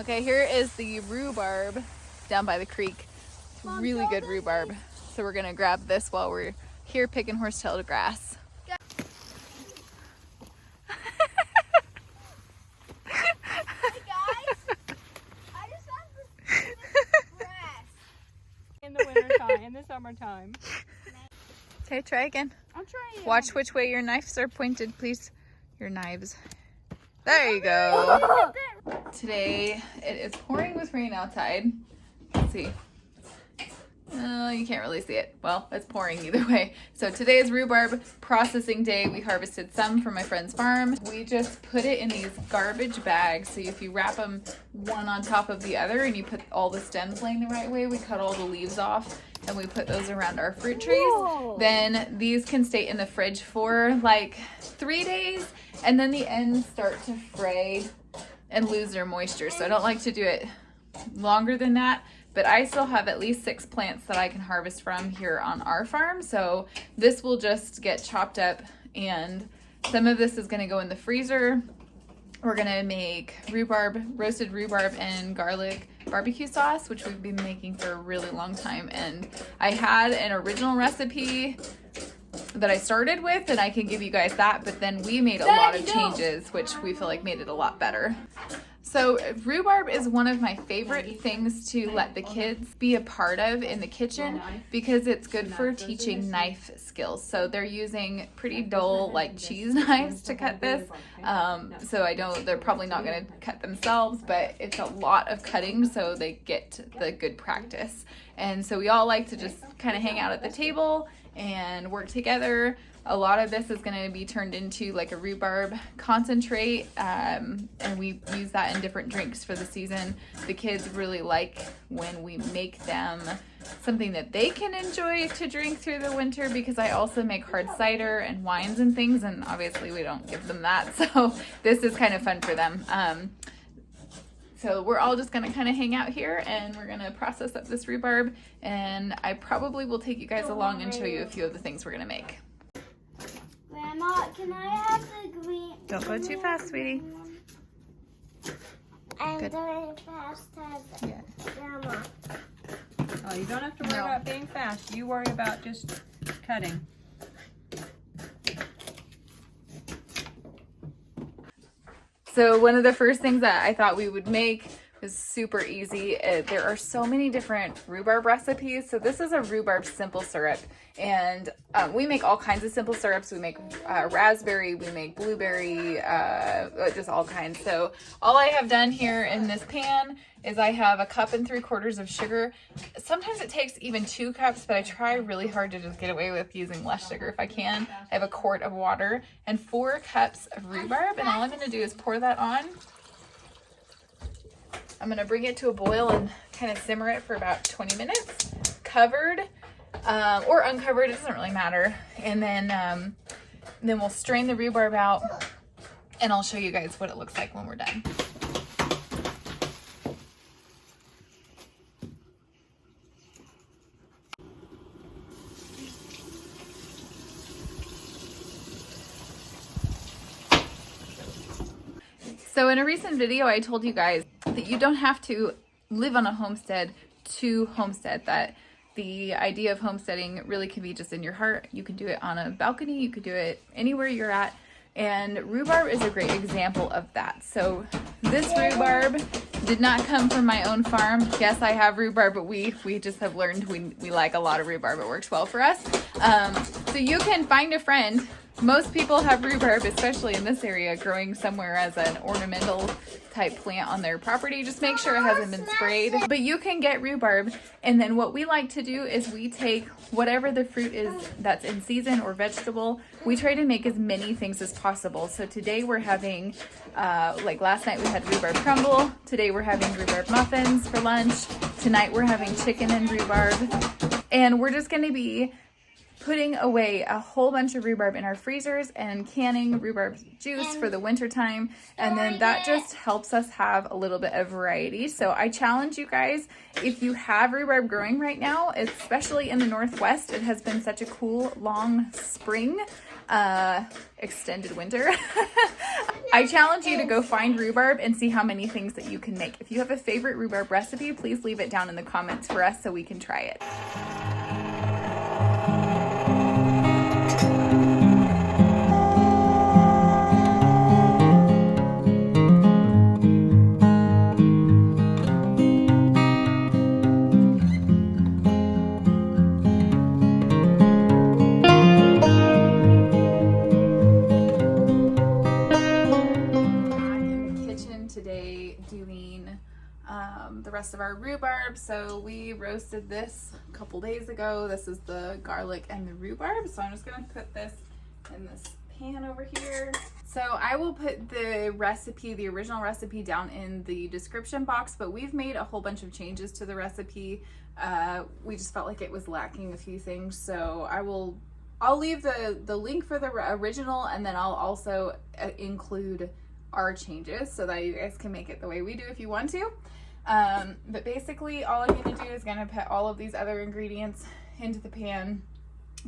Okay, here is the rhubarb down by the creek. Really good rhubarb. So we're gonna grab this while we're here picking horsetail grass. In the wintertime, in the summertime. Okay, try again. I'm trying. Watch which way your knives are pointed, please. Your knives. There you go. Today it is pouring with rain outside. Let's see. You can't really see it. Well, it's pouring either way. So today is rhubarb processing day. We harvested some from my friend's farm. We just put it in these garbage bags. So if you wrap them one on top of the other and you put all the stems laying the right way, we cut all the leaves off and we put those around our fruit trees. Whoa. Then these can stay in the fridge for like 3 days, and then the ends start to fray and lose their moisture. So I don't like to do it longer than that. But I still have at least 6 plants that I can harvest from here on our farm. So this will just get chopped up, and some of this is going to go in the freezer. We're going to make roasted rhubarb and garlic barbecue sauce, which we've been making for a really long time. And I had an original recipe that I started with, and I can give you guys that. But then we made a lot of changes, which we feel like made it a lot better. So rhubarb is one of my favorite things to let the kids be a part of in the kitchen because it's good for teaching knife skills. So they're using pretty dull like cheese knives to cut this. So I know they're probably not going to cut themselves, but it's a lot of cutting so they get the good practice. And so we all like to just kind of hang out at the table and work together. A lot of this is going to be turned into like a rhubarb concentrate, and we use that in different drinks for the season. The kids really like when we make them something that they can enjoy to drink through the winter, because I also make hard cider and wines and things, and obviously we don't give them that, so this is kind of fun for them. So we're all just gonna kind of hang out here and we're gonna process up this rhubarb, and I probably will take you guys along and show you a few of the things we're gonna make. Grandma, can I have the green? Don't go too fast, sweetie. I'm Good. doing fast as Grandma. Oh, you don't have to worry about being fast. You worry about just cutting. So one of the first things that I thought we would make is super easy. There are so many different rhubarb recipes. So this is a rhubarb simple syrup, and we make all kinds of simple syrups. We make raspberry, we make blueberry, just all kinds. So all I have done here in this pan is I have 1 3/4 cups of sugar. Sometimes it takes even 2 cups, but I try really hard to just get away with using less sugar if I can. I have 1 quart of water and 4 cups of rhubarb, and all I'm gonna do is pour that on. I'm going to bring it to a boil and kind of simmer it for about 20 minutes, covered or uncovered, it doesn't really matter. And then we'll strain the rhubarb out, and I'll show you guys what it looks like when we're done. So in a recent video, I told you guys that you don't have to live on a homestead to homestead, that the idea of homesteading really can be just in your heart. You can do it on a balcony, you could do it anywhere you're at, and rhubarb is a great example of that. So this rhubarb did not come from my own farm. Yes, I have rhubarb, but we just have learned we like a lot of rhubarb. It works well for us. So you can find a friend. Most people have rhubarb, especially in this area, growing somewhere as an ornamental type plant on their property. Just make sure it hasn't been sprayed. But you can get rhubarb, and then what we like to do is we take whatever the fruit is that's in season or vegetable. We try to make as many things as possible. So today we're having, like last night we had rhubarb crumble. Today we're having rhubarb muffins for lunch. Tonight we're having chicken and rhubarb. And we're just going to be putting away a whole bunch of rhubarb in our freezers and canning rhubarb juice for the winter time. And then that just helps us have a little bit of variety. So I challenge you guys, if you have rhubarb growing right now, especially in the Northwest, it has been such a cool, long spring, extended winter. I challenge you to go find rhubarb and see how many things that you can make. If you have a favorite rhubarb recipe, please leave it down in the comments for us so we can try it. The rest of our rhubarb. So we roasted this a couple days ago. This is the garlic and the rhubarb. So I'm just gonna put this in this pan over here. So I will put the recipe, the original recipe, down in the description box, but we've made a whole bunch of changes to the recipe. We just felt like it was lacking a few things. So I'll leave the link for the original, and then I'll also include our changes so that you guys can make it the way we do if you want to. But basically all I'm going to do is going to put all of these other ingredients into the pan,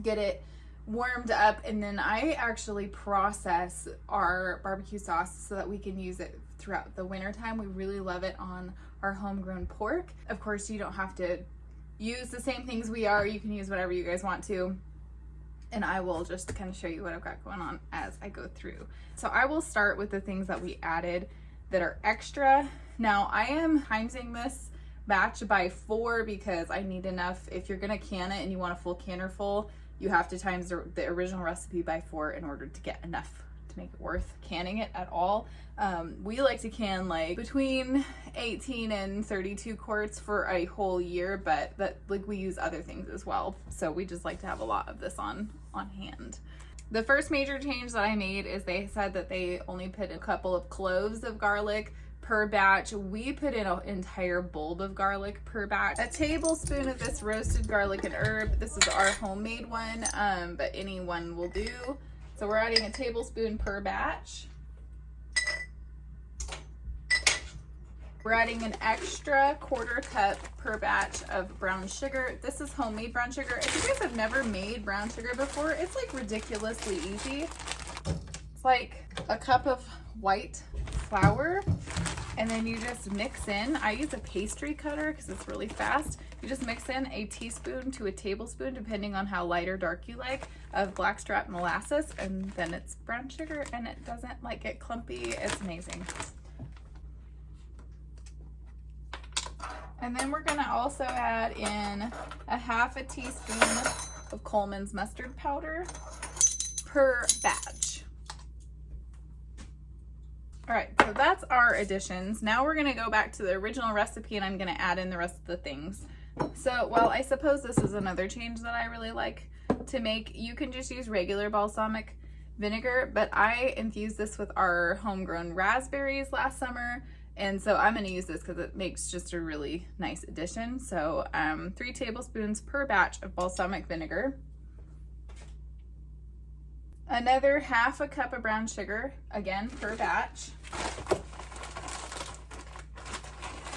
get it warmed up, and then I actually process our barbecue sauce so that we can use it throughout the winter time. We really love it on our homegrown pork. Of course, you don't have to use the same things we are. You can use whatever you guys want to. And I will just kind of show you what I've got going on as I go through. So I will start with the things that we added that are extra. Now I am timesing this batch by 4 because I need enough. If you're gonna can it and you want a full canner full, you have to times the original recipe by 4 in order to get enough to make it worth canning it at all. We like to can like between 18 and 32 quarts for a whole year, but like we use other things as well. So we just like to have a lot of this on hand. The first major change that I made is they said that they only put a couple of cloves of garlic per batch. We put in an entire bulb of garlic per batch. A tablespoon of this roasted garlic and herb. This is our homemade one, but any one will do. So we're adding a tablespoon per batch. We're adding an extra 1/4 cup per batch of brown sugar. This is homemade brown sugar. If you guys have never made brown sugar before, it's like ridiculously easy. It's like a cup of white flour, and then you just mix in, I use a pastry cutter because it's really fast. You just mix in a teaspoon to a tablespoon, depending on how light or dark you like, of blackstrap molasses, and then it's brown sugar, and it doesn't like get clumpy. It's amazing. And then we're gonna also add in a 1/2 teaspoon of Coleman's mustard powder per batch. All right, so that's our additions. Now we're gonna go back to the original recipe and I'm gonna add in the rest of the things. So, well, I suppose this is another change that I really like to make. You can just use regular balsamic vinegar, but I infused this with our homegrown raspberries last summer. And so I'm going to use this because it makes just a really nice addition. So 3 tablespoons per batch of balsamic vinegar. Another 1/2 cup of brown sugar, again, per batch.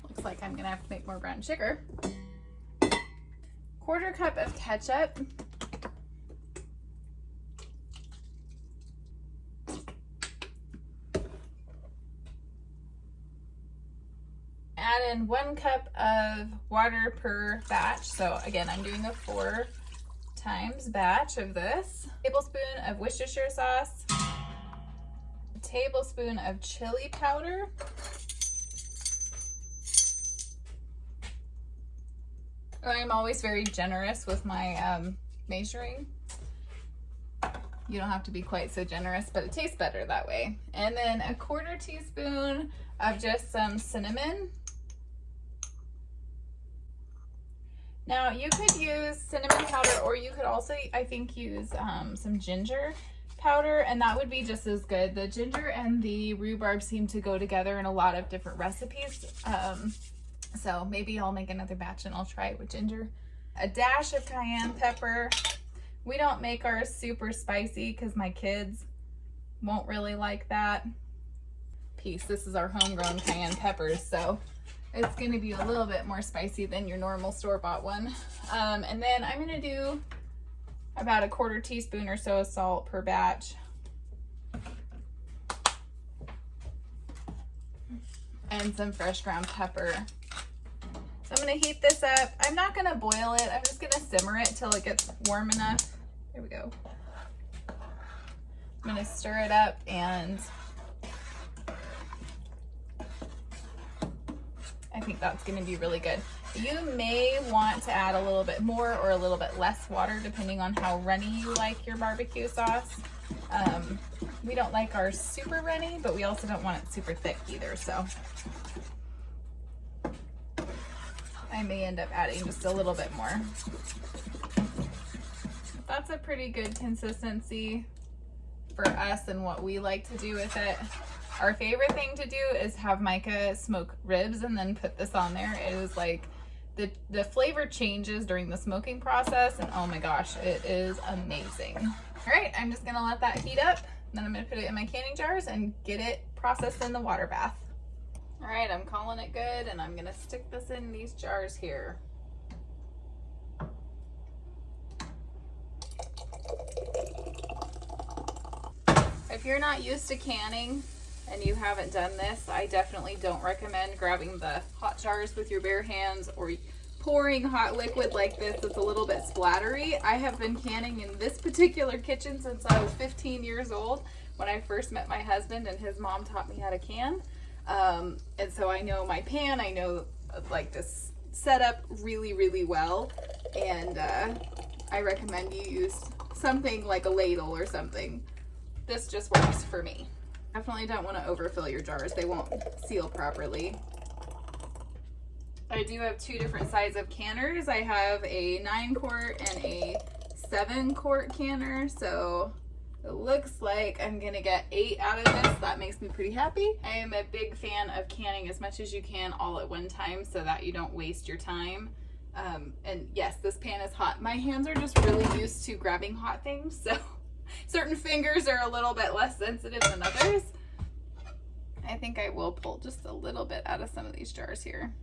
Looks like I'm going to have to make more brown sugar. 1/4 cup of ketchup. Add in 1 cup of water per batch. So again, I'm doing a 4 times batch of this. Tablespoon of Worcestershire sauce. A tablespoon of chili powder. I'm always very generous with my measuring. You don't have to be quite so generous, but it tastes better that way. And then a 1/4 teaspoon of just some cinnamon. Now you could use cinnamon powder, or you could also, I think, use some ginger powder, and that would be just as good. The ginger and the rhubarb seem to go together in a lot of different recipes. So maybe I'll make another batch and I'll try it with ginger. A dash of cayenne pepper. We don't make ours super spicy because my kids won't really like that. This is our homegrown cayenne peppers, so it's going to be a little bit more spicy than your normal store-bought one. And then I'm going to do about a 1/4 teaspoon or so of salt per batch. And some fresh ground pepper. So I'm going to heat this up. I'm not going to boil it. I'm just going to simmer it till it gets warm enough. There we go. I'm going to stir it up, and I think that's going to be really good. You may want to add a little bit more or a little bit less water depending on how runny you like your barbecue sauce. We don't like ours super runny, but we also don't want it super thick either, so I may end up adding just a little bit more. That's a pretty good consistency for us and what we like to do with it. Our favorite thing to do is have Micah smoke ribs and then put this on there. It is like the flavor changes during the smoking process, and oh my gosh, it is amazing. All right, I'm just gonna let that heat up, then I'm gonna put it in my canning jars and get it processed in the water bath. All right, I'm calling it good, and I'm gonna stick this in these jars here. If you're not used to canning and you haven't done this, I definitely don't recommend grabbing the hot jars with your bare hands or pouring hot liquid like this. It's a little bit splattery. I have been canning in this particular kitchen since I was 15 years old when I first met my husband, and his mom taught me how to can. And so I know my pan, I know like this setup really, really well. And I recommend you use something like a ladle or something. This just works for me. Definitely don't want to overfill your jars. They won't seal properly. I do have 2 different sizes of canners. I have a 9-quart and a 7-quart canner. So it looks like I'm gonna get 8 out of this. That makes me pretty happy. I am a big fan of canning as much as you can all at one time so that you don't waste your time. And yes, this pan is hot. My hands are just really used to grabbing hot things, so certain fingers are a little bit less sensitive than others. I think I will pull just a little bit out of some of these jars here.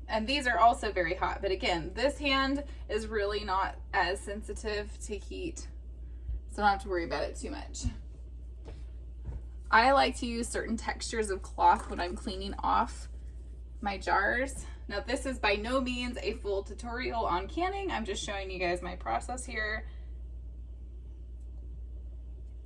And these are also very hot, but again, this hand is really not as sensitive to heat, so I don't have to worry about it too much. I like to use certain textures of cloth when I'm cleaning off my jars. Now, this is by no means a full tutorial on canning. I'm just showing you guys my process here.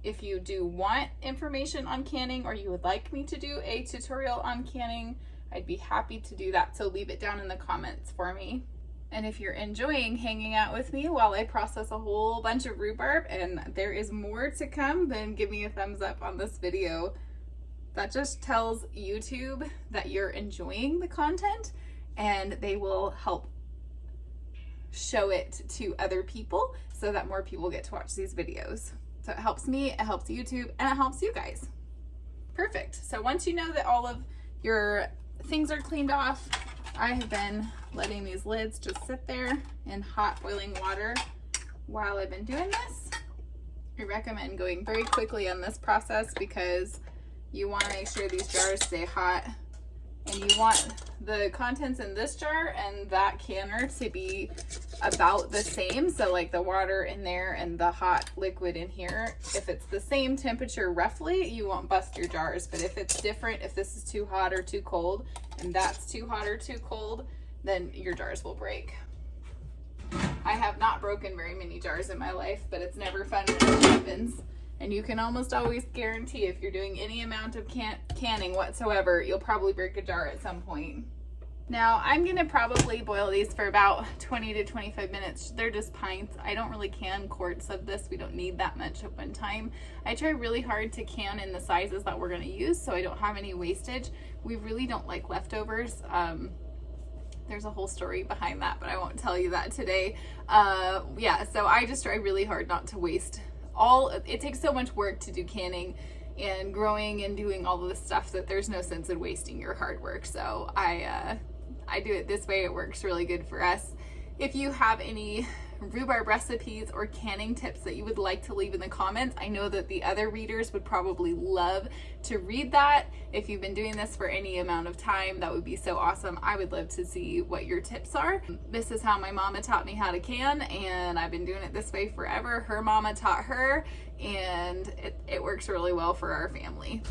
If you do want information on canning, or you would like me to do a tutorial on canning, I'd be happy to do that. So leave it down in the comments for me. And if you're enjoying hanging out with me while I process a whole bunch of rhubarb, and there is more to come, then give me a thumbs up on this video. That just tells YouTube that you're enjoying the content, and they will help show it to other people so that more people get to watch these videos. So it helps me, it helps YouTube, and it helps you guys. Perfect. So once you know that all of your things are cleaned off, I have been letting these lids just sit there in hot boiling water while I've been doing this. I recommend going very quickly on this process because you want to make sure these jars stay hot, and you want the contents in this jar and that canner to be about the same. So like the water in there and the hot liquid in here, if it's the same temperature roughly, you won't bust your jars. But if it's different, if this is too hot or too cold and that's too hot or too cold, then your jars will break. I have not broken very many jars in my life, but it's never fun when it happens. And you can almost always guarantee if you're doing any amount of canning whatsoever, you'll probably break a jar at some point. Now, I'm gonna probably boil these for about 20 to 25 minutes. They're just pints. I don't really can quarts of this. We don't need that much at one time. I try really hard to can in the sizes that we're gonna use so I don't have any wastage. We really don't like leftovers. There's a whole story behind that, but I won't tell you that today. Yeah, so I just try really hard not to waste it takes so much work to do canning and growing and doing all of this stuff that there's no sense in wasting your hard work. So I do it this way. It works really good for us. If you have any rhubarb recipes or canning tips that you would like to leave in the comments. I know that the other readers would probably love to read that. If you've been doing this for any amount of time, that would be so awesome. I would love to see what your tips are. This is how my mama taught me how to can, and I've been doing it this way forever. Her mama taught her, and it works really well for our family.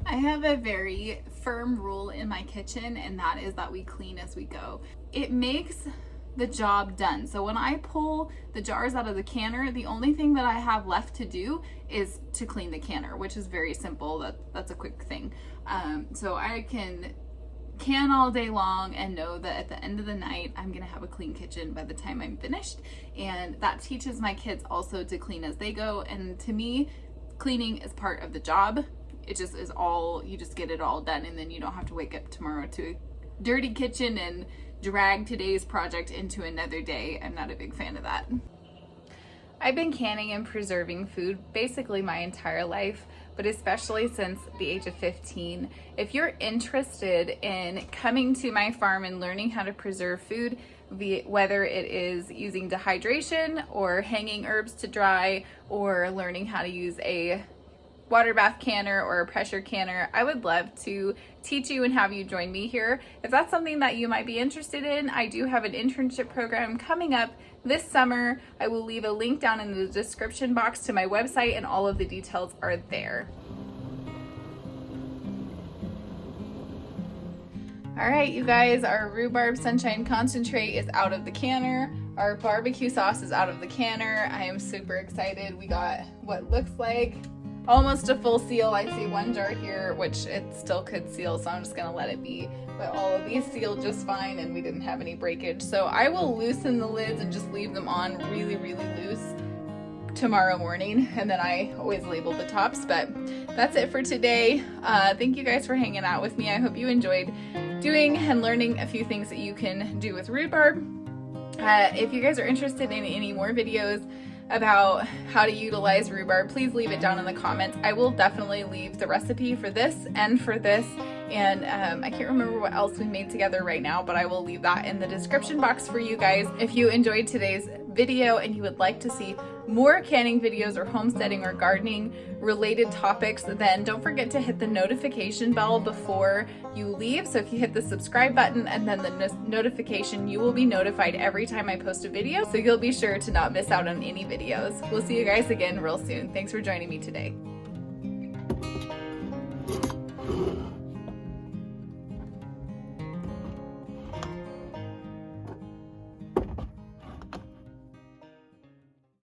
I have a very firm rule in my kitchen, and that is that we clean as we go. It makes the job done. So when I pull the jars out of the canner, the only thing that I have left to do is to clean the canner, which is very simple. That's a quick thing. So I can all day long and know that at the end of the night, I'm gonna have a clean kitchen by the time I'm finished. And that teaches my kids also to clean as they go. And to me, cleaning is part of the job. It just is all, you just get it all done, and then you don't have to wake up tomorrow to a dirty kitchen and drag today's project into another day. I'm not a big fan of that. I've been canning and preserving food basically my entire life, but especially since the age of 15. If you're interested in coming to my farm and learning how to preserve food, whether it is using dehydration or hanging herbs to dry or learning how to use a water bath canner or a pressure canner, I would love to teach you and have you join me here. If that's something that you might be interested in, I do have an internship program coming up this summer. I will leave a link down in the description box to my website, and all of the details are there. All right, you guys, our rhubarb sunshine concentrate is out of the canner. Our barbecue sauce is out of the canner. I am super excited. We got what looks like almost a full seal. I see one jar here, which it still could seal, so I'm just gonna let it be. But all of these sealed just fine, and we didn't have any breakage. So I will loosen the lids and just leave them on really, really loose tomorrow morning, and then I always label the tops. But that's it for today. Thank you guys for hanging out with me. I hope you enjoyed doing and learning a few things that you can do with rhubarb. If you guys are interested in any more videos about how to utilize rhubarb, please leave it down in the comments. I will definitely leave the recipe for this and for this, and I can't remember what else we made together right now, but I will leave that in the description box for you guys. If you enjoyed today's video and you would like to see more canning videos or homesteading or gardening related topics, then don't forget to hit the notification bell before you leave. So if you hit the subscribe button and then the notification, you will be notified every time I post a video, so you'll be sure to not miss out on any videos. We'll see you guys again real soon. Thanks for joining me today.